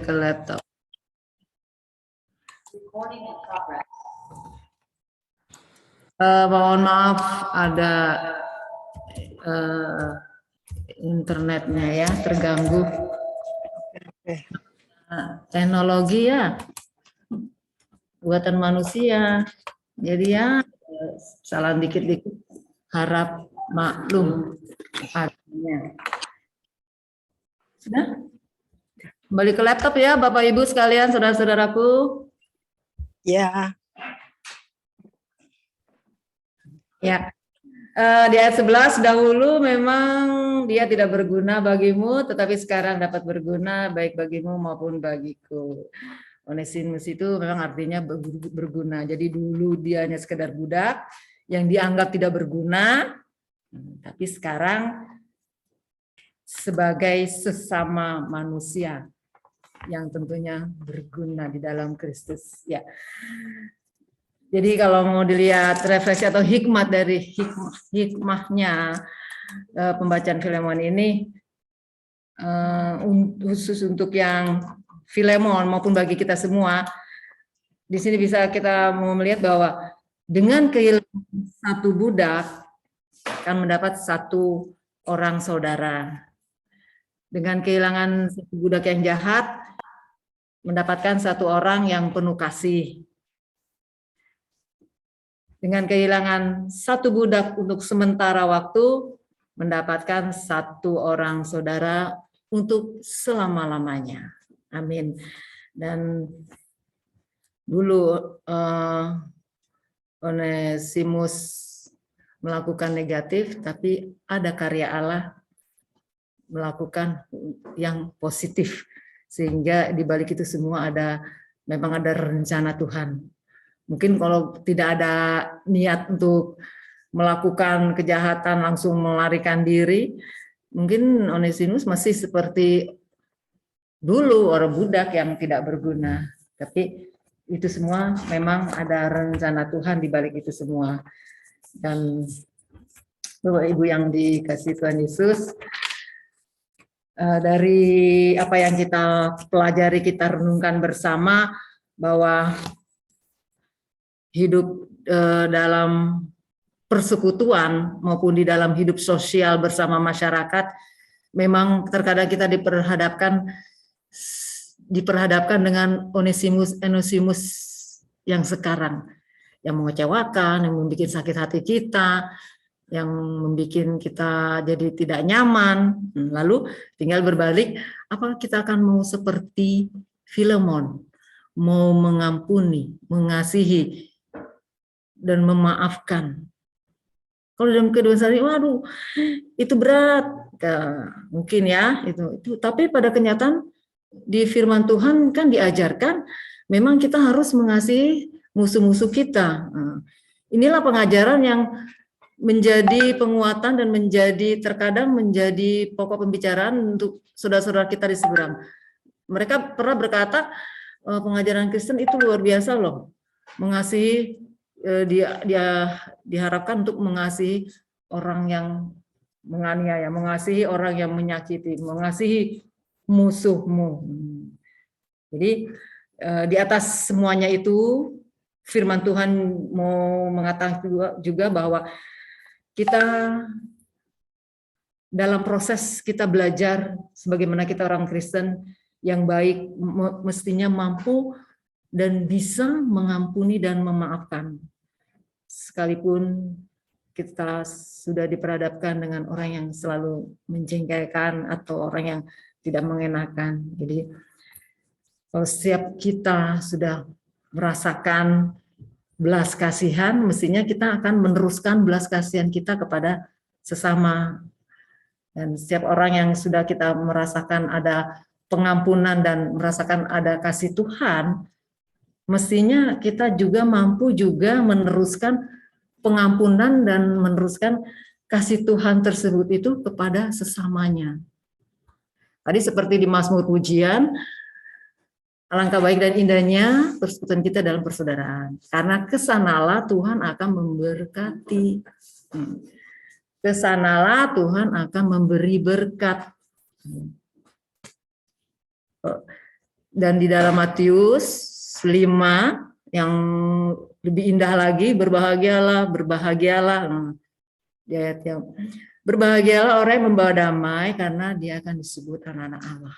ke laptop. Mohon maaf ada internetnya ya terganggu. Teknologi ya buatan manusia, jadi ya salah dikit-dikit harap maklum artinya. Sudah? Kembali ke laptop ya Bapak Ibu sekalian, saudara-saudaraku. Ya. Ya. Di ayat 11 dahulu memang dia tidak berguna bagimu, tetapi sekarang dapat berguna baik bagimu maupun bagiku. Onesimus itu memang artinya berguna. Jadi dulu dia hanya sekedar budak yang dianggap tidak berguna, tapi sekarang sebagai sesama manusia yang tentunya berguna di dalam Kristus. Ya. Jadi kalau mau dilihat refleksi atau hikmat dari hikmahnya pembacaan Filemon ini, khusus untuk yang Filemon maupun bagi kita semua, di sini bisa kita mau melihat bahwa dengan kehilangan satu budak akan mendapat satu orang saudara. Dengan kehilangan satu budak yang jahat, mendapatkan satu orang yang penuh kasih. Dengan kehilangan satu budak untuk sementara waktu, mendapatkan satu orang saudara untuk selama-lamanya. Amin. Dan dulu Onesimus melakukan negatif, tapi ada karya Allah melakukan yang positif. Sehingga di balik itu semua memang ada rencana Tuhan. Mungkin kalau tidak ada niat untuk melakukan kejahatan langsung melarikan diri, mungkin Onesimus masih seperti dulu orang budak yang tidak berguna. Tapi itu semua memang ada rencana Tuhan di balik itu semua. Dan Bapak Ibu yang dikasihi Tuhan Yesus, dari apa yang kita pelajari, kita renungkan bersama bahwa hidup dalam persekutuan maupun di dalam hidup sosial bersama masyarakat, memang terkadang kita diperhadapkan dengan Onesimus yang sekarang, yang mengecewakan, yang membuat sakit hati kita, yang membuat kita jadi tidak nyaman. Lalu tinggal berbalik, apakah kita akan mau seperti Filemon, mau mengampuni, mengasihi, dan memaafkan. Kalau dalam kehidupan sehari, waduh, itu berat, mungkin ya, itu. Tapi pada kenyataan di Firman Tuhan kan diajarkan, memang kita harus mengasihi musuh-musuh kita. Inilah pengajaran yang menjadi penguatan dan terkadang menjadi pokok pembicaraan untuk saudara-saudara kita di seberang. Mereka pernah berkata, pengajaran Kristen itu luar biasa loh, mengasihi. Dia diharapkan untuk mengasihi orang yang menganiaya, mengasihi orang yang menyakiti, mengasihi musuhmu. Jadi di atas semuanya itu firman Tuhan mau mengatakan juga bahwa kita dalam proses kita belajar sebagaimana kita orang Kristen yang baik mestinya mampu dan bisa mengampuni dan memaafkan. Sekalipun kita sudah diperhadapkan dengan orang yang selalu menjengkelkan atau orang yang tidak mengenakan. Jadi kalau setiap kita sudah merasakan belas kasihan, mestinya kita akan meneruskan belas kasihan kita kepada sesama. Dan setiap orang yang sudah kita merasakan ada pengampunan dan merasakan ada kasih Tuhan, mestinya kita juga mampu juga meneruskan pengampunan dan meneruskan kasih Tuhan tersebut itu kepada sesamanya. Tadi seperti di Mazmur Pujian, alangkah baik dan indahnya persekutuan kita dalam persaudaraan. Karena kesanalah Tuhan akan memberkati. Kesanalah Tuhan akan memberi berkat. Dan di dalam Matius 5 yang lebih indah lagi, berbahagialah, berbahagialah. Di ayat yang berbahagialah orang yang membawa damai karena dia akan disebut anak-anak Allah.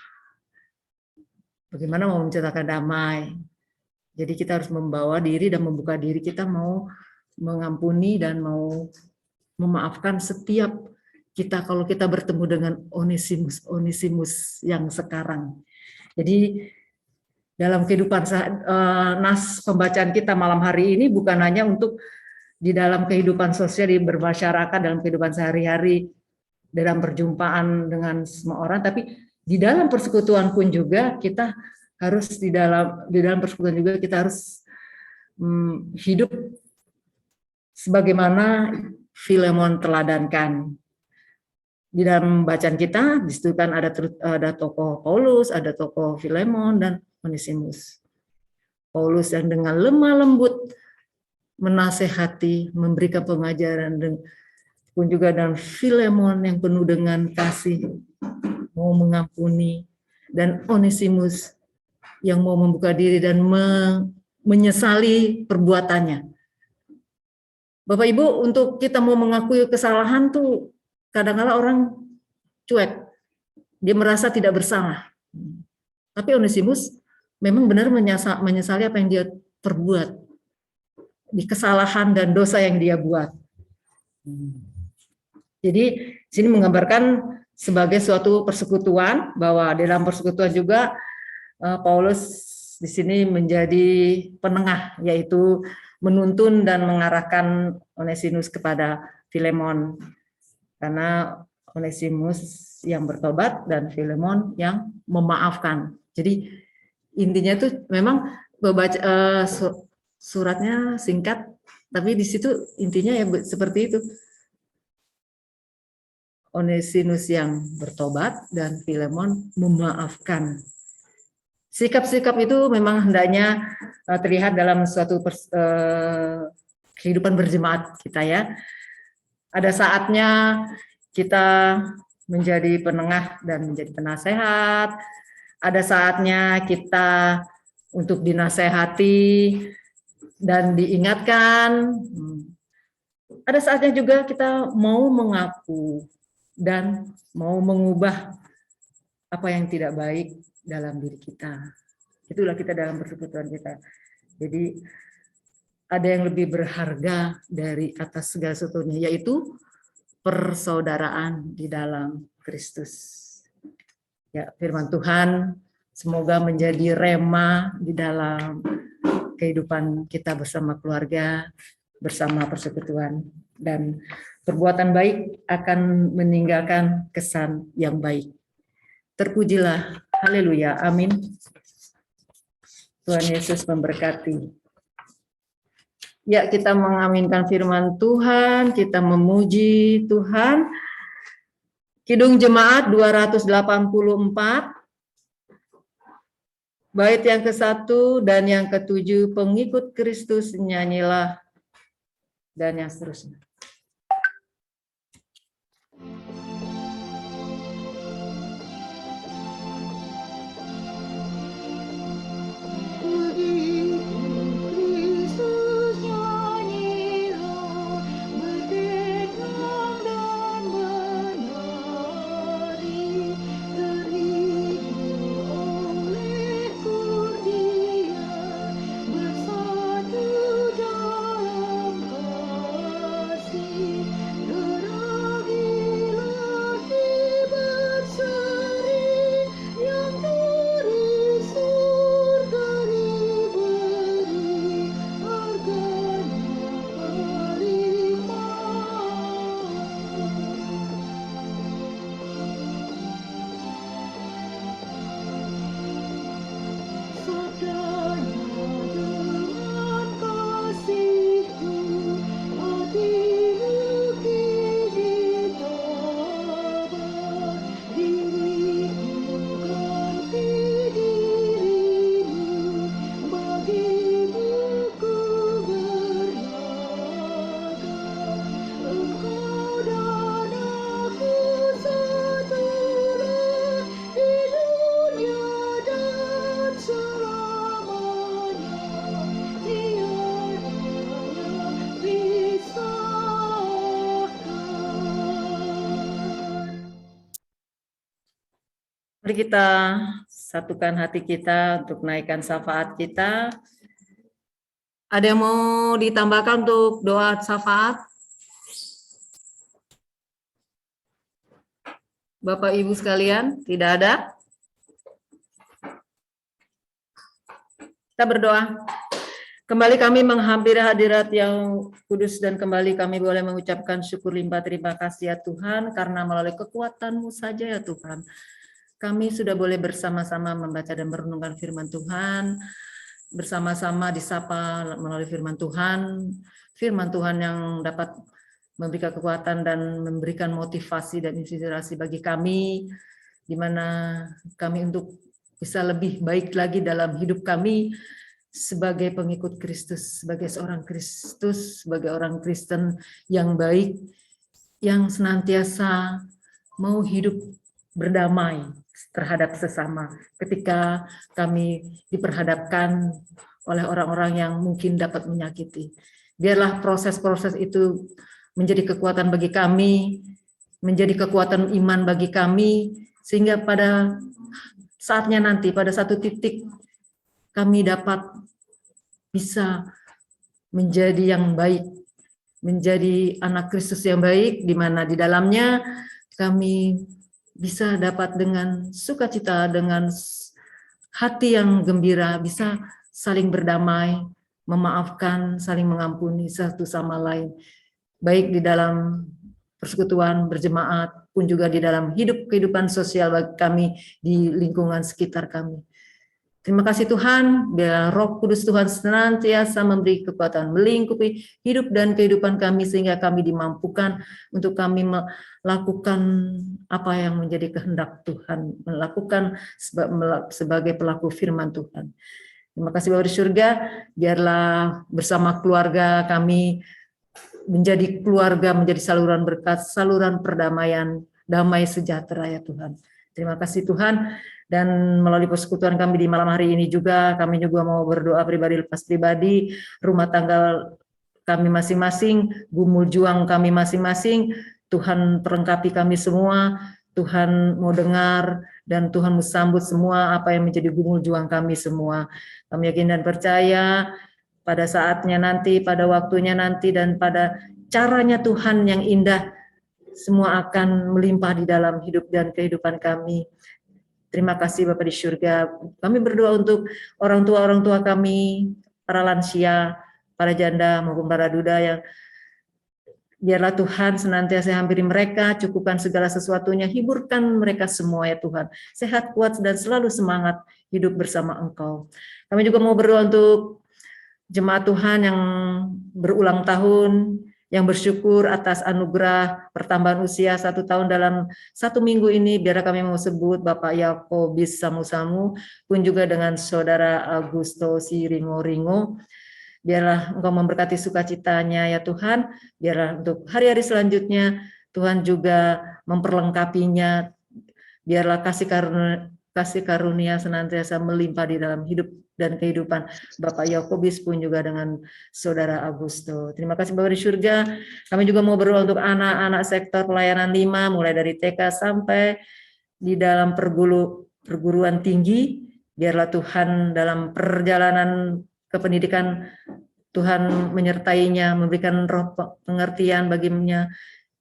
Bagaimana mau menciptakan damai? Jadi kita harus membawa diri dan membuka diri, kita mau mengampuni dan mau memaafkan setiap kita kalau kita bertemu dengan Onesimus yang sekarang. Jadi dalam kehidupan nas pembacaan kita malam hari ini bukan hanya untuk di dalam kehidupan sosial, di bermasyarakat, dalam kehidupan sehari-hari, dalam perjumpaan dengan semua orang, tapi di dalam persekutuan pun juga kita harus di dalam persekutuan juga kita harus hidup sebagaimana Filemon teladankan. Di dalam bacaan kita disebutkan ada tokoh Paulus, ada tokoh Filemon dan Onesimus. Paulus yang dengan lemah lembut menasehati, memberikan pengajaran, dan pun juga dan Filemon yang penuh dengan kasih, mau mengampuni, dan Onesimus yang mau membuka diri dan menyesali perbuatannya. Bapak Ibu, untuk kita mau mengakui kesalahan tuh kadang-kadang orang cuek, dia merasa tidak bersalah. Tapi Onesimus memang benar menyesali apa yang dia perbuat, di kesalahan dan dosa yang dia buat. Jadi sini menggambarkan sebagai suatu persekutuan, bahwa dalam persekutuan juga Paulus di sini menjadi penengah, yaitu menuntun dan mengarahkan Onesimus kepada Filemon, karena Onesimus yang bertobat dan Filemon yang memaafkan. Jadi intinya itu memang suratnya singkat, tapi di situ intinya ya seperti itu. Onesimus yang bertobat dan Filemon memaafkan. Sikap-sikap itu memang hendaknya terlihat dalam suatu kehidupan berjemaat kita ya. Ada saatnya kita menjadi penengah dan menjadi penasehat. Ada saatnya kita untuk dinasehati dan diingatkan. Ada saatnya juga kita mau mengaku dan mau mengubah apa yang tidak baik dalam diri kita. Itulah kita dalam persekutuan kita. Jadi ada yang lebih berharga dari atas segala sesuatunya, yaitu persaudaraan di dalam Kristus. Ya, firman Tuhan semoga menjadi rema di dalam kehidupan kita bersama keluarga, bersama persekutuan, dan perbuatan baik akan meninggalkan kesan yang baik. Terpujilah, haleluya, amin. Tuhan Yesus memberkati. Ya, kita mengaminkan firman Tuhan, kita memuji Tuhan. Kidung Jemaat 284, bait yang ke-1 dan yang ke-7, pengikut Kristus nyanyilah, dan yang seterusnya. Mari kita satukan hati kita untuk naikkan syafaat kita. Ada yang mau ditambahkan untuk doa syafaat? Bapak Ibu sekalian, tidak ada? Kita berdoa. Kembali kami menghampiri hadirat yang kudus dan kembali kami boleh mengucapkan syukur limpah terima kasih ya Tuhan, karena melalui kekuatan-Mu saja ya Tuhan, kami sudah boleh bersama-sama membaca dan merenungkan firman Tuhan, bersama-sama disapa melalui firman Tuhan yang dapat memberikan kekuatan dan memberikan motivasi dan inspirasi bagi kami, di mana kami untuk bisa lebih baik lagi dalam hidup kami sebagai pengikut Kristus, sebagai seorang Kristus, sebagai orang Kristen yang baik, yang senantiasa mau hidup berdamai terhadap sesama ketika kami diperhadapkan oleh orang-orang yang mungkin dapat menyakiti. Biarlah proses-proses itu menjadi kekuatan bagi kami, menjadi kekuatan iman bagi kami, sehingga pada saatnya nanti, pada satu titik, kami dapat bisa menjadi yang baik, menjadi anak Kristus yang baik, di mana di dalamnya kami bisa dapat dengan sukacita, dengan hati yang gembira, bisa saling berdamai, memaafkan, saling mengampuni satu sama lain, baik di dalam persekutuan berjemaat, pun juga di dalam kehidupan sosial bagi kami di lingkungan sekitar kami. Terima kasih Tuhan, biarlah Roh Kudus Tuhan senantiasa memberi kekuatan melingkupi hidup dan kehidupan kami, sehingga kami dimampukan untuk kami melakukan apa yang menjadi kehendak Tuhan, melakukan sebagai pelaku firman Tuhan. Terima kasih Bapa di surga, biarlah bersama keluarga kami menjadi keluarga, menjadi saluran berkat, saluran perdamaian, damai sejahtera ya Tuhan. Terima kasih Tuhan. Dan melalui persekutuan kami di malam hari ini juga, kami juga mau berdoa pribadi lepas pribadi, rumah tangga kami masing-masing, gumul juang kami masing-masing. Tuhan perlengkapi kami semua, Tuhan mau dengar, dan Tuhan mau sambut semua apa yang menjadi gumul juang kami semua. Kami yakin dan percaya pada saatnya nanti, pada waktunya nanti, dan pada caranya Tuhan yang indah, semua akan melimpah di dalam hidup dan kehidupan kami. Terima kasih Bapak di surga. Kami berdoa untuk orang tua kami, para lansia, para janda maupun para duda, yang biarlah Tuhan senantiasa hampiri mereka, cukupkan segala sesuatunya, hiburkan mereka semua ya Tuhan. Sehat, kuat, dan selalu semangat hidup bersama Engkau. Kami juga mau berdoa untuk jemaat Tuhan yang berulang tahun, yang bersyukur atas anugerah pertambahan usia 1 tahun dalam 1 minggu ini. Biar kami mau sebut Bapak Yakobis Samu-Samu, pun juga dengan Saudara Augusto Siringo-Ringo. Biarlah Engkau memberkati sukacitanya ya Tuhan. Biarlah untuk hari-hari selanjutnya Tuhan juga memperlengkapinya. Biarlah kasih karunia senantiasa melimpah di dalam hidup dan kehidupan Bapak Yakobis, pun juga dengan Saudara Augusto. Terima kasih Bapak di surga. Kami juga mau berdoa untuk anak-anak sektor pelayanan 5, mulai dari TK sampai di dalam perguruan tinggi. Biarlah Tuhan dalam perjalanan kependidikan, Tuhan menyertainya, memberikan roh pengertian baginya,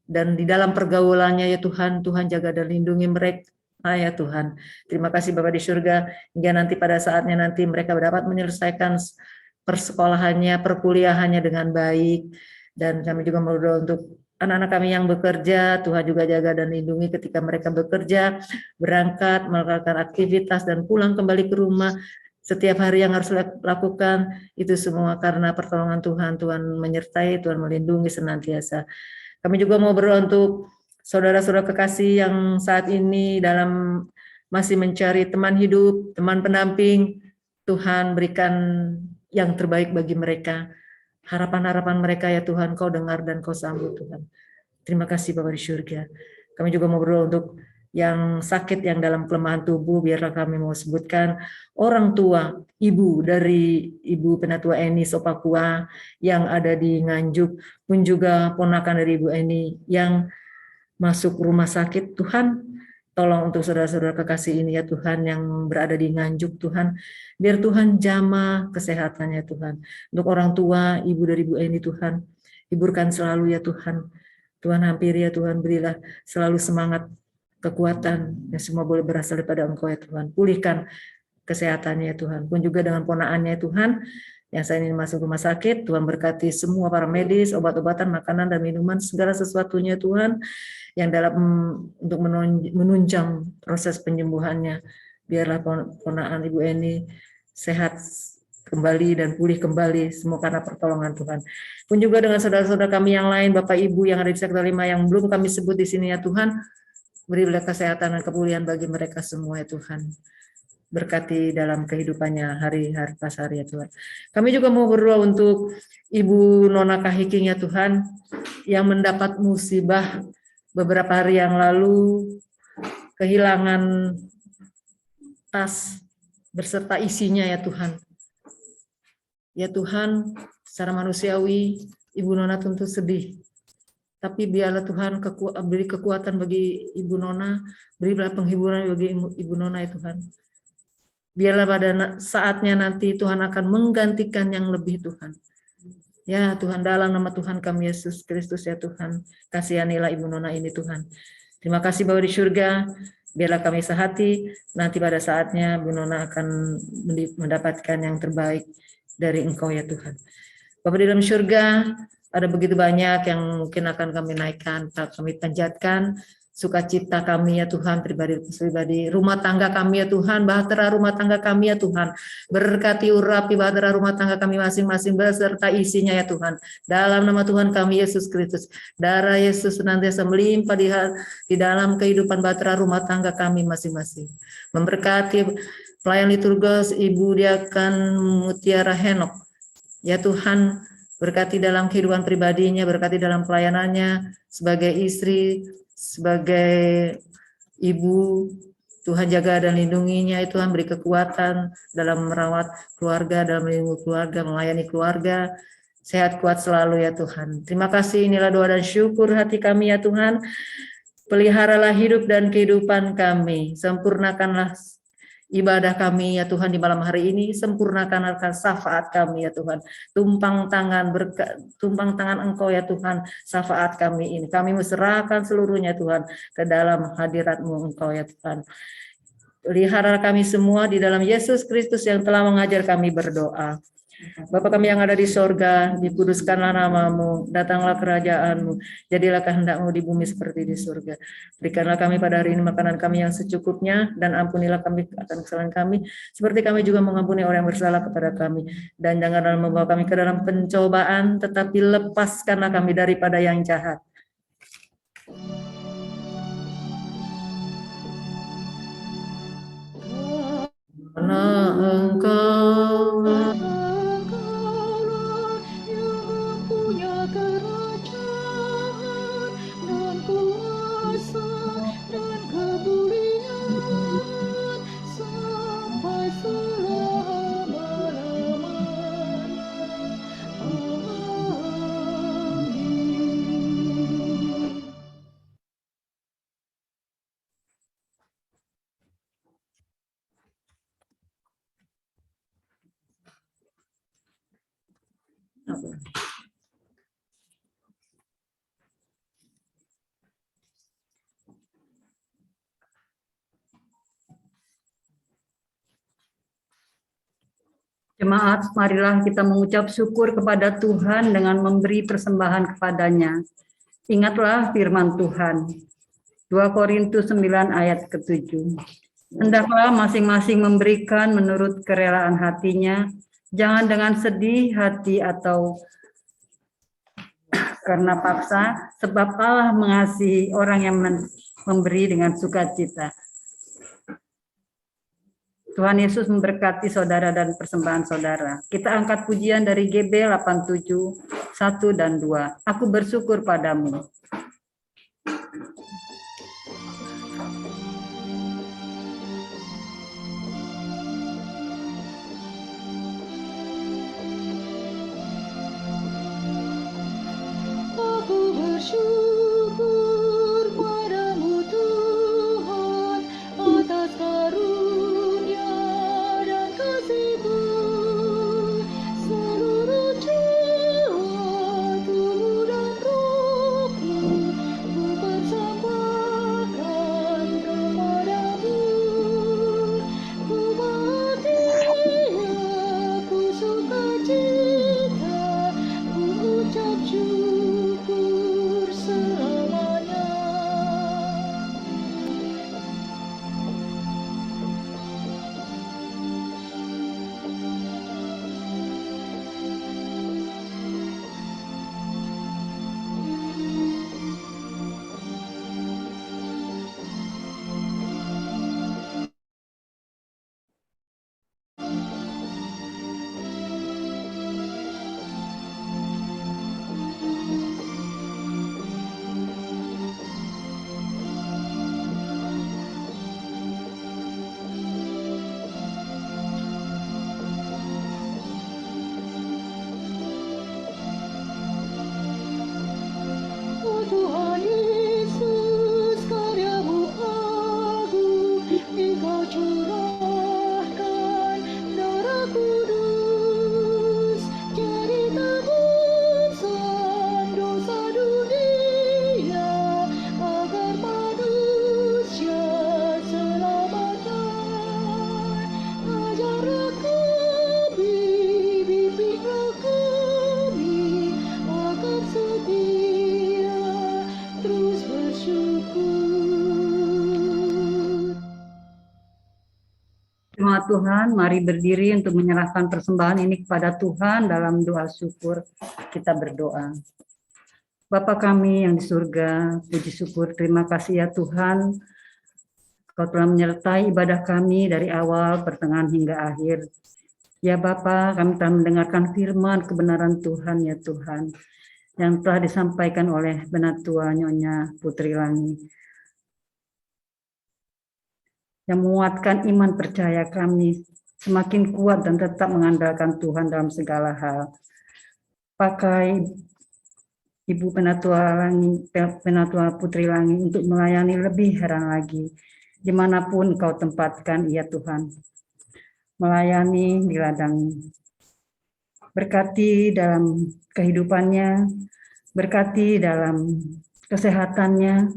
dan di dalam pergaulannya ya Tuhan, Tuhan jaga dan lindungi mereka ya Tuhan. Terima kasih Bapak di surga, hingga nanti pada saatnya nanti mereka dapat menyelesaikan persekolahannya, perkuliahannya dengan baik. Dan kami juga berdoa untuk anak-anak kami yang bekerja, Tuhan juga jaga dan lindungi ketika mereka bekerja, berangkat, melakukan aktivitas, dan pulang kembali ke rumah. Setiap hari yang harus lakukan, itu semua karena pertolongan Tuhan. Tuhan menyertai, Tuhan melindungi senantiasa. Kami juga mau berdoa untuk saudara-saudara kekasih yang saat ini dalam masih mencari teman hidup, teman pendamping. Tuhan berikan yang terbaik bagi mereka. Harapan-harapan mereka ya Tuhan, Kau dengar dan Kau sambut Tuhan. Terima kasih Bapak di surga. Kami juga mau berdoa untuk yang sakit, yang dalam kelemahan tubuh. Biarlah kami mau sebutkan orang tua, ibu dari Ibu Penatua Eni Sopakua yang ada di Nganjuk, pun juga ponakan dari Ibu Eni yang masuk rumah sakit. Tuhan, Tolong untuk saudara-saudara kekasih ini ya Tuhan yang berada di Nganjuk Tuhan. Biar Tuhan jamah kesehatannya Tuhan. Untuk orang tua, ibu dari Bu Eni Tuhan. Hiburkan selalu ya Tuhan. Tuhan hampiri ya Tuhan, berilah selalu semangat, kekuatan yang semua boleh berasal daripada Engkau ya Tuhan. Pulihkan kesehatannya ya Tuhan. Pun juga dengan ponaannya ya Tuhan, yang saya ingin masuk rumah sakit, Tuhan berkati semua para medis, obat-obatan, makanan, dan minuman, segala sesuatunya Tuhan, yang dalam untuk menunjang proses penyembuhannya. Biarlah ponaan Ibu Eni sehat kembali dan pulih kembali, semua karena pertolongan Tuhan. Pun juga dengan saudara-saudara kami yang lain, Bapak Ibu yang ada di sektor 5 yang belum kami sebut di sini ya Tuhan, berilah kesehatan dan kepulihan bagi mereka semua ya Tuhan. Berkati dalam kehidupannya hari-hari pas hari ya Tuhan. Kami juga mau berdoa untuk Ibu Nona Kahiking ya Tuhan, yang mendapat musibah beberapa hari yang lalu, kehilangan tas berserta isinya ya Tuhan. Ya Tuhan, secara manusiawi Ibu Nona tentu sedih. Tapi biarlah Tuhan beri kekuatan bagi Ibu Nona, berilah penghiburan bagi Ibu Nona ya Tuhan. Biarlah pada saatnya nanti Tuhan akan menggantikan yang lebih Tuhan. Ya Tuhan, dalam nama Tuhan kami Yesus Kristus ya Tuhan, kasihanilah Ibu Nona ini Tuhan. Terima kasih Bapa di surga, biarlah kami sehati, nanti pada saatnya Ibu Nona akan mendapatkan yang terbaik dari Engkau ya Tuhan. Bapa di dalam surga, ada begitu banyak yang mungkin akan kami naikkan, kami panjatkan, sukacita kami ya Tuhan, pribadi, rumah tangga kami ya Tuhan, bahtera rumah tangga kami ya Tuhan, berkati urapi bahtera rumah tangga kami masing-masing beserta isinya ya Tuhan, dalam nama Tuhan kami Yesus Kristus, darah Yesus senantiasa melimpah di dalam kehidupan bahtera rumah tangga kami masing-masing, memberkati pelayan liturgos Ibu Diakan Mutiara Henok, ya Tuhan, berkati dalam kehidupan pribadinya, berkati dalam pelayanannya, sebagai istri, sebagai ibu, Tuhan jaga dan lindunginya, Tuhan beri kekuatan dalam merawat keluarga, dalam melindungi keluarga, melayani keluarga, sehat kuat selalu ya Tuhan. Terima kasih, inilah doa dan syukur hati kami ya Tuhan. Peliharalah hidup dan kehidupan kami, sempurnakanlah ibadah kami ya Tuhan di malam hari ini, sempurnakan syafaat kami ya Tuhan, tumpang tangan Engkau ya Tuhan, syafaat kami ini, kami serahkan seluruhnya Tuhan ke dalam hadirat-Mu Engkau ya Tuhan. Pelihara kami semua di dalam Yesus Kristus yang telah mengajar kami berdoa. Bapa kami yang ada di sorga, dikuduskanlah namamu, datanglah kerajaan-Mu, jadilah kehendak-Mu di bumi seperti di surga. Berikanlah kami pada hari ini makanan kami yang secukupnya, dan ampunilah kami akan kesalahan kami, seperti kami juga mengampuni orang yang bersalah kepada kami. Dan janganlah membawa kami ke dalam pencobaan, tetapi lepaskanlah kami daripada yang jahat. Karena Engkau Jemaat, marilah kita mengucap syukur kepada Tuhan dengan memberi persembahan kepadanya. Ingatlah firman Tuhan. 2 Korintus 9 ayat ke-7. Hendaklah masing-masing memberikan menurut kerelaan hatinya, jangan dengan sedih hati atau karena paksa, sebab Allah mengasihi orang yang memberi dengan sukacita. Tuhan Yesus memberkati saudara dan persembahan saudara. Kita angkat pujian dari GB 87, 1 dan 2. Aku bersyukur padamu. Aku bersyukur padamu Tuhan. jemaat Tuhan, mari berdiri untuk menyerahkan persembahan ini kepada Tuhan dalam doa syukur. Kita berdoa. Bapa kami yang di surga, puji syukur, terima kasih ya Tuhan, Kau telah menyertai ibadah kami dari awal, pertengahan hingga akhir. Ya Bapa, kami telah mendengarkan firman kebenaran Tuhan ya Tuhan, yang telah disampaikan oleh Penatua Nyonya Putri Langi, yang menguatkan iman percaya kami semakin kuat dan tetap mengandalkan Tuhan dalam segala hal. Pakai Ibu Penatua Putri Langi untuk melayani lebih heran lagi, dimanapun Kau tempatkan, ya Tuhan. Melayani di ladang. Berkati dalam kehidupannya, berkati dalam kesehatannya,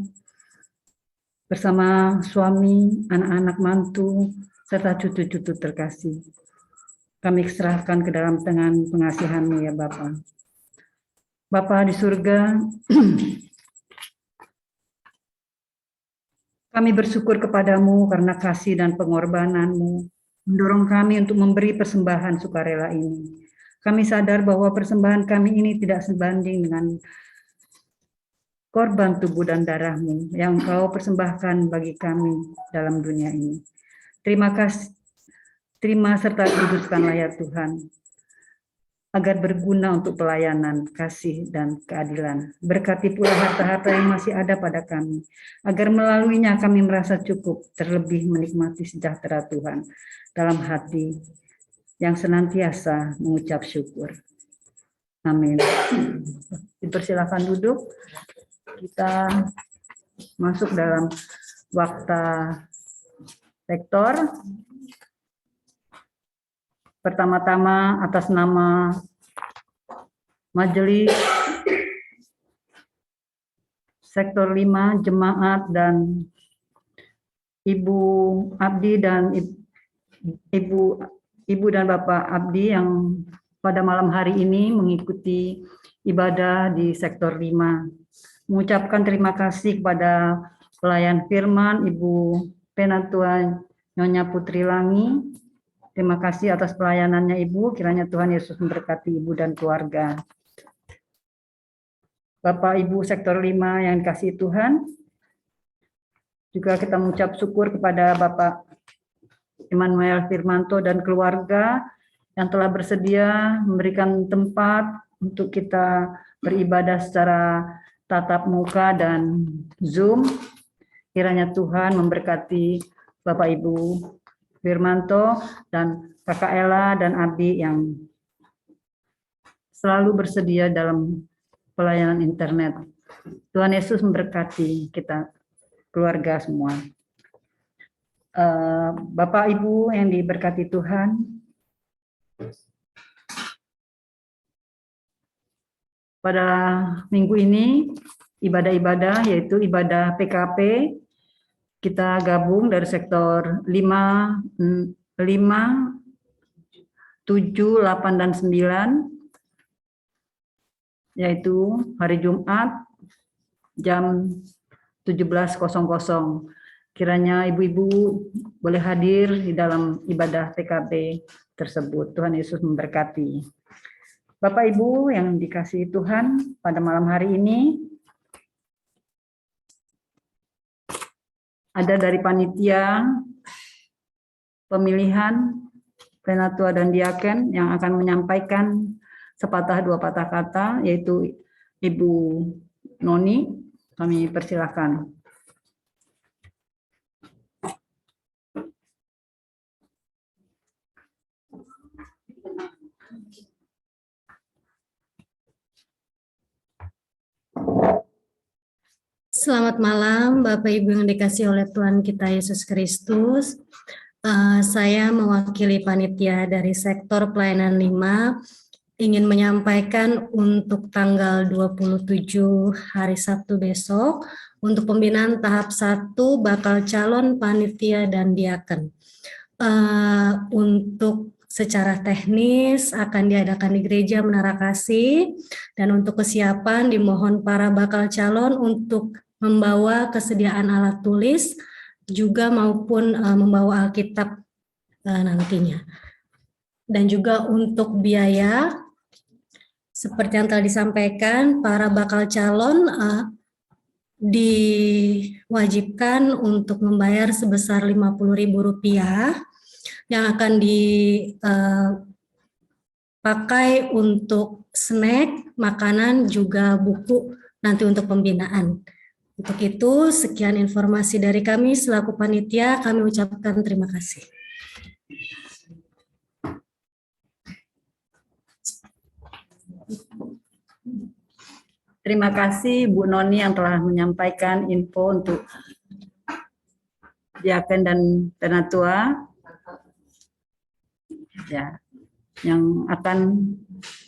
bersama suami, anak-anak mantu, serta cucu-cucu terkasih. Kami serahkan ke dalam tangan pengasihan-Mu ya Bapa. Bapa di surga, kami bersyukur kepadamu karena kasih dan pengorbanan-Mu mendorong kami untuk memberi persembahan sukarela ini. Kami sadar bahwa persembahan kami ini tidak sebanding dengan korban tubuh dan darah-Mu yang Kau persembahkan bagi kami dalam dunia ini. Terima kasih, terima serta kuduskanlah ya Tuhan, agar berguna untuk pelayanan, kasih, dan keadilan. Berkati pula harta-harta yang masih ada pada kami, agar melaluinya kami merasa cukup, terlebih menikmati sejahtera Tuhan dalam hati yang senantiasa mengucap syukur. Amin. Dipersilakan duduk. Kita masuk dalam waktu sektor. Pertama-tama atas nama Majelis Sektor 5 Jemaat dan Ibu Abdi dan Ibu dan Bapak Abdi yang pada malam hari ini mengikuti ibadah di Sektor 5. Mengucapkan terima kasih kepada pelayan firman Ibu Penatua Nyonya Putri Langi. Terima kasih atas pelayanannya Ibu, kiranya Tuhan Yesus memberkati Ibu dan keluarga. Bapak Ibu Sektor 5 yang dikasihi Tuhan, juga kita mengucap syukur kepada Bapak Immanuel Firmanto dan keluarga yang telah bersedia memberikan tempat untuk kita beribadah secara tatap muka dan Zoom. Kiranya Tuhan memberkati Bapak Ibu Firmanto dan Kakak Ella dan Abi yang selalu bersedia dalam pelayanan internet. Tuhan Yesus memberkati kita keluarga semua. Bapak Ibu yang diberkati Tuhan, pada minggu ini ibadah-ibadah yaitu ibadah PKP, kita gabung dari sektor 5, 7, 8, dan 9, yaitu hari Jumat jam 17.00. Kiranya ibu-ibu boleh hadir di dalam ibadah PKP tersebut. Tuhan Yesus memberkati. Bapak Ibu yang dikasihi Tuhan, pada malam hari ini ada dari panitia pemilihan penatua dan diaken yang akan menyampaikan sepatah dua patah kata, yaitu Ibu Noni. Kami persilakan. Selamat malam Bapak Ibu yang dikasihi oleh Tuhan kita Yesus Kristus. Saya mewakili panitia dari sektor pelayanan 5 ingin menyampaikan untuk tanggal 27 hari Sabtu besok untuk pembinaan tahap 1 bakal calon panitia dan diaken. Untuk secara teknis akan diadakan di Gereja Menara Kasih, dan untuk kesiapan dimohon para bakal calon untuk membawa kesediaan alat tulis juga maupun membawa Alkitab nantinya. Dan juga untuk biaya, seperti yang telah disampaikan, para bakal calon diwajibkan untuk membayar sebesar Rp50.000 yang akan dipakai untuk snack, makanan, juga buku nanti untuk pembinaan. Untuk itu, sekian informasi dari kami selaku panitia, kami ucapkan terima kasih. Terima kasih Bu Noni yang telah menyampaikan info untuk Diaken dan Penatua ya, yang akan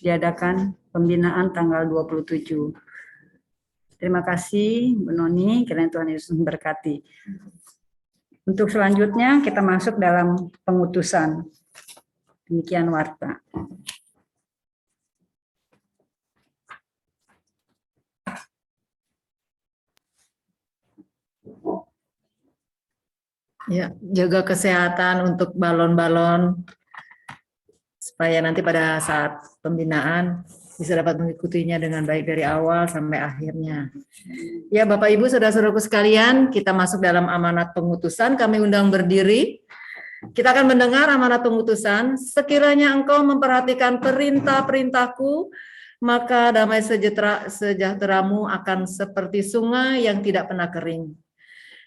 diadakan pembinaan tanggal 27. Terima kasih Bu Noni, kiranya Tuhan Yesus memberkati. Untuk selanjutnya kita masuk dalam pengutusan. Demikian warta. Ya, jaga kesehatan untuk balon-balon supaya nanti pada saat pembinaan bisa dapat mengikutinya dengan baik dari awal sampai akhirnya. Ya, Bapak Ibu, saudara-saudaraku sekalian, kita masuk dalam amanat pengutusan. Kami undang berdiri. Kita akan mendengar amanat pengutusan. Sekiranya engkau memperhatikan perintah-perintahku, maka damai sejahteramu akan seperti sungai yang tidak pernah kering.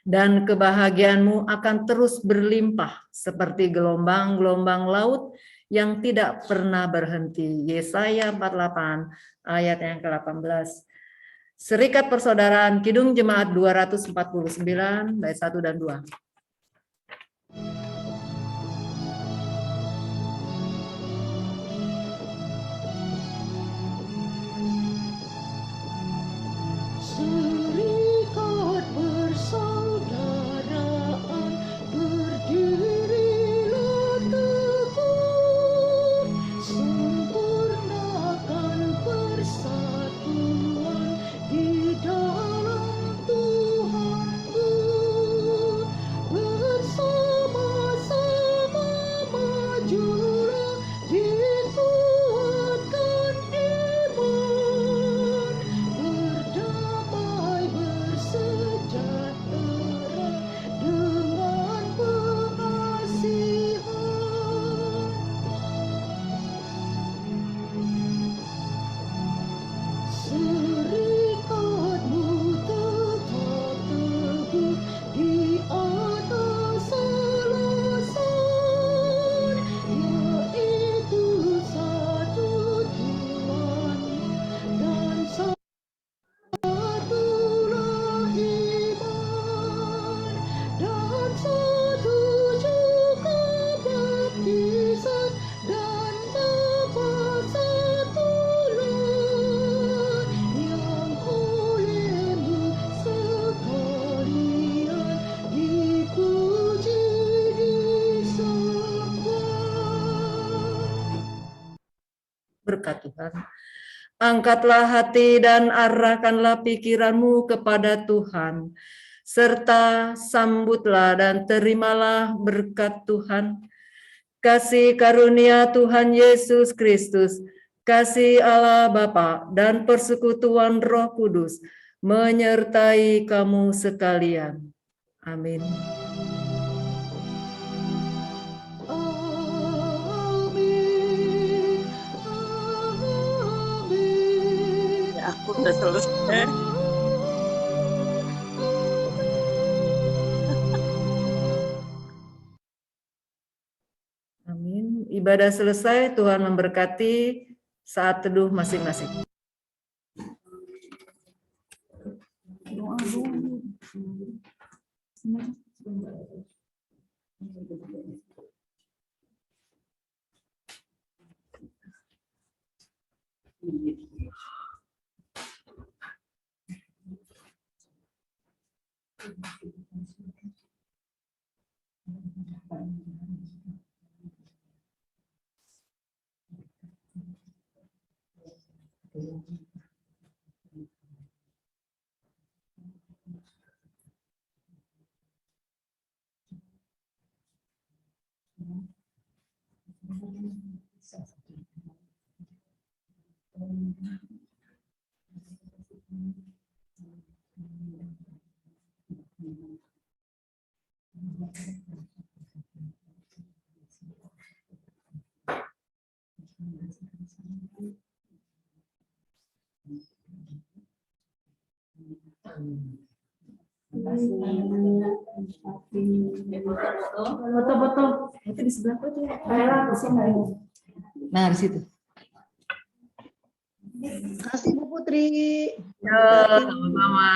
Dan kebahagiaanmu akan terus berlimpah seperti gelombang-gelombang laut yang tidak pernah berhenti. Yesaya 48 ayat yang ke-18. Serikat Persaudaraan Kidung Jemaat 249 bait 1 dan 2. Serikat persaudaraan berdirilah teguh, sempurnakan persatuan di dalam Tuhanku, bersama-sama majulah dikuatkan iman, berdamai bersejahtera dengan pengasihan. Serikatmu tetap teguh di atas alasan, yaitu satu Tuhannya dan satulah iman, dan satu juga baptisan, dan Bapa satulah, yang olehmu sekalian dipuji disembah. Berkat Tuhan. Angkatlah hati dan arahkanlah pikiranmu kepada Tuhan, serta sambutlah dan terimalah berkat Tuhan. Kasih karunia Tuhan Yesus Kristus, kasih Allah Bapa dan persekutuan Roh Kudus menyertai kamu sekalian. Amin. Amin. Amin. Ya, aku udah selesai. Amin. Ibadah selesai, Tuhan memberkati saat teduh masing-masing. Foto-foto. Itu di sebelah tuh. Nah, di situ. Kasih Bu Putri. Sama-sama.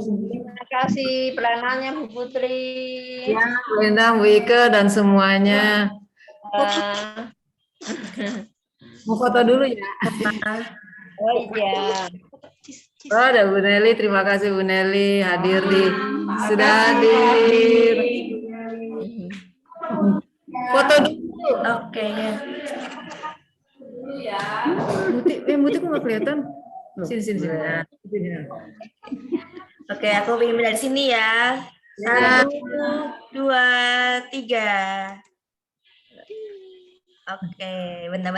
Terima kasih pelanannya Bu Putri. Ya, Bu Endang, Bu Ike, dan semuanya. Mau foto dulu ya? Oh iya. Oh, ada Bu Nelly. Terima kasih Bu Nelly hadir sudah hadir. Foto dulu. Oke. Muti kok nggak kelihatan? Sini. Nah, sini. Oke, aku ingin dari sini ya. 1, 2, 3. Oke, bentar.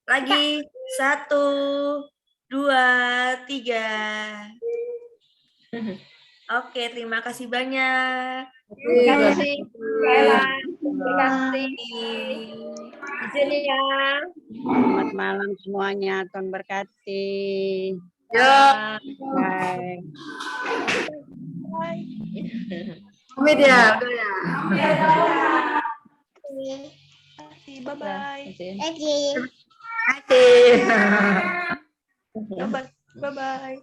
Lagi 1, 2, 3. Oke, terima kasih banyak. Terima kasih. Terima kasih. Izin ya. Selamat malam semuanya. Tuhan berkati. Ya, Bye. pamit ya. Udah ya. Bye-bye. Terima kasih. Bye-bye.